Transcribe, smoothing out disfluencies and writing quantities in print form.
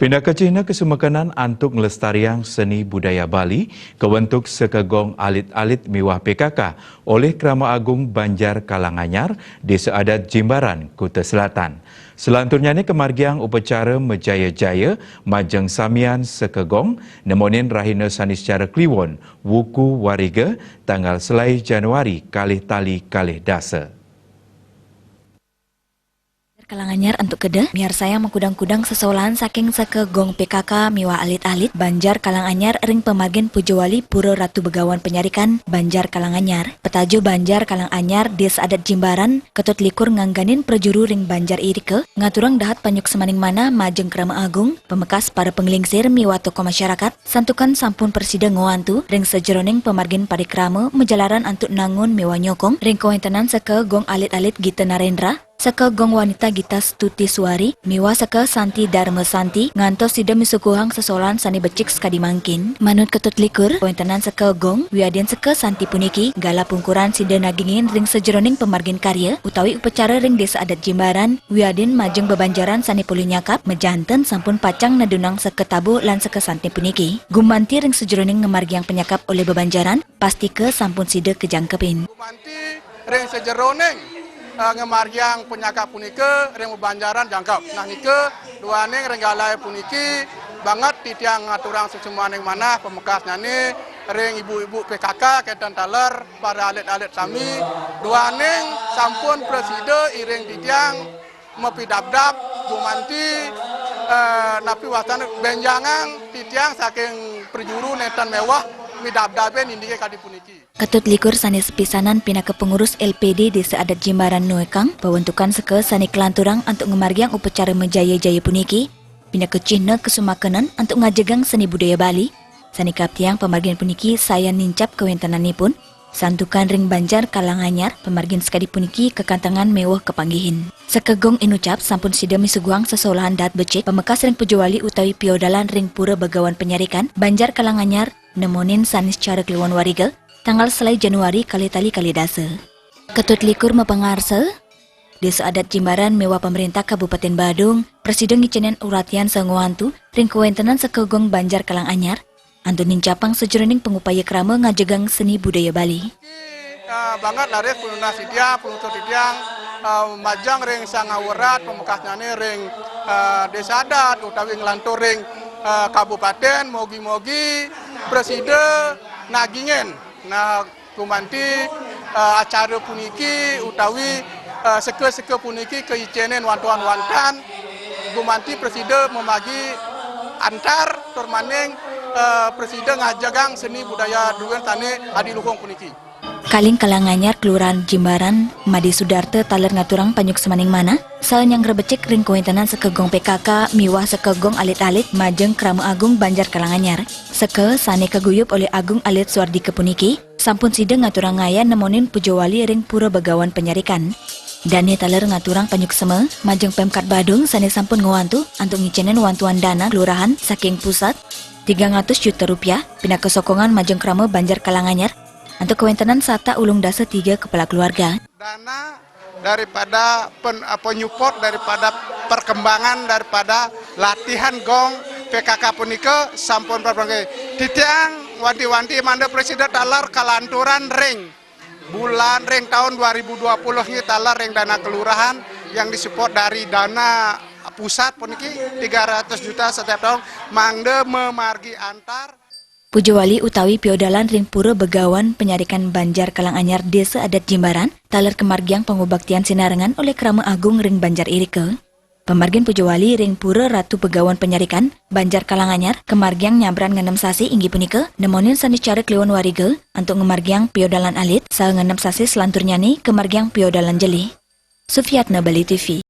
Pindah ke China kesumakanan antuk ngelestarian seni budaya Bali kewentuk sekegong alit-alit miwah PKK oleh Krama Agung Banjar Kalanganyar di Seadat Jimbaran, Kuta Selatan. Selanturnya ni kemargiang upacara Mejaya-jaya Majeng Samian sekegong nemonin rahina sanis secara Kliwon Wuku Wariga tanggal selai Januari kalih tali kalih dasa. Kalanganyar untuk kede, biar saya mengkudang-kudang sesolan saking sekegong PKK miwa alit-alit Banjar Kalanganyar ring pemargin Pujawali Pura Ratu Begawan Penyarikan Banjar Kalanganyar. Petaju Banjar Kalanganyar des adat Jimbaran ketut likur ngangganin perjuru ring Banjar Irike ngaturang dahat panyuk semaning mana Majeng Krama Agung pemekas para penglingsir miwa toko masyarakat santukan sampun persida ngoantu ring sejeroning pemargin parikrama menjalaran antuk nangun miwa nyokong ring kawentenan sekegong alit-alit Gita Narendra sekegong wanita Gita Stuti Suari, miwa seke Santi Dharma Santi, ngantos sida misukuhang sesolan sani becik sekadi mangkin. Manut ketut likur, kawentenan sekegong, wiadin seke Santi puniki, gala pungkuran sida nagingin ring sejeroning pemargin karya, utawi upacara ring desa adat Jimbaran, wiadin majeng bebanjaran sani puli nyakap, mejanten sampun pacang nadunang seke tabu lan seke Santi puniki. Gumanti ring sejeroning ngemargiang penyakap oleh bebanjaran, pasti ke sampun sida kejangkepin. Gumanti ring sejeroning ngemargiang penyakap punike ring bebanjaran jangkap. Nah nike dua ning renggalai puniki banget titiang ngaturang sesemuaning mana pemekasnya ni ring ibu-ibu PKK ketan taler para alit-alit sami dua ning sampun preside iring titiang mepi dap-dap gumanti napi wasan benjangan titiang saking perjuru netan mewah midap-dapen indike kadi puniki. Ketut likur sani sepisanan pina ke pengurus LPD di Seadat Jimbaran Nuekang, pawentukan seke sani kelanturang untuk ngemargiang upacara Mejaya-jaya puniki, pina ke Cina kesumakanan untuk ngajegang seni budaya Bali, sani kaptiang pemargian puniki saya nincap kewentananipun, santukan ring Banjar Kalanganyar, pemargian sekadi puniki kekantangan mewah kepanggihin. Sekegong inucap sampun sida misuguang sesolahan dat becik, pemekas ring Pujawali utawi piodalan ring Pura Begawan Penyarikan, Banjar Kalanganyar, nemonin sanis cara Kliwon Wariga, tanggal selai Januari kali tali kali dasa. Ketut likur mepengarse, desa adat Jimbaran mewah pemerintah Kabupaten Badung, Presiden ngicenen uratian senguantu, ring kewentenan sekegong Banjar Kalanganyar, antu nincapang sejeroning pengupaya krama ngajegang seni budaya Bali. Banget laris pununa sidia, punutut tidiang, majang ring sangawerat, pemekasnya ni ring desa adat, utawi ngelantur ring kabupaten, mogi-mogi, presiden nagingen. Nah, kumanti acara puniki utawi seke-seke puniki keicenen wantuan wantan kumanti presiden memagi antar termaning presiden ngajagang seni budaya duwen tane adiluhung puniki. Kaling Kalanganyar Kelurahan Jimbaran, Madi Sudarte taler ngaturang panyuk semaning mana, saen yang rebecik ring kawentenan sekegong PKK miwah sekegong alit-alit Majeng Krama Agung Banjar Kalanganyar. Seke sane kaguyup oleh Agung Alit Suardi Kepuniki, sampun sida ngaturang ngaya nemonin Pujawali ring Pura Begawan Penyarikan. Dani taler ngaturang panyuk seme, Majeng Pemkat Badung sane sampun ngawantu antuk ngicenen wantuan dana kelurahan saking pusat 300 juta rupiah pina kesokongan Majeng Krama Banjar Kalanganyar untuk kewentenan sata ulung dasa 3 kepala keluarga. Dana daripada penyupport daripada perkembangan daripada latihan gong PKK punika sampun berbagai titiang wanti-wanti manda presiden talar kalanturan ring bulan ring tahun 2020 ini talar ring dana kelurahan yang disupport dari dana pusat puniki 300 juta setiap tahun mangde memargi antar. Pujawali utawi piodalan ring Pura Begawan Penyarikan Banjar Kalanganyar desa adat Jimbaran taler kemargiang pengubaktian sinarengan oleh Krama Agung ring Banjar Irike. Pemargin Pujawali ring Pura Ratu Begawan Penyarikan Banjar Kalanganyar kemargiang nyabran ngenem sasi inggi punika nemonin sanis cara Kliwon Wariga untuk ngemargiang piodalan alit sa ngenem sasi selanturnya nih kemargiang piodalan jeli. Sufiatna, Bali TV.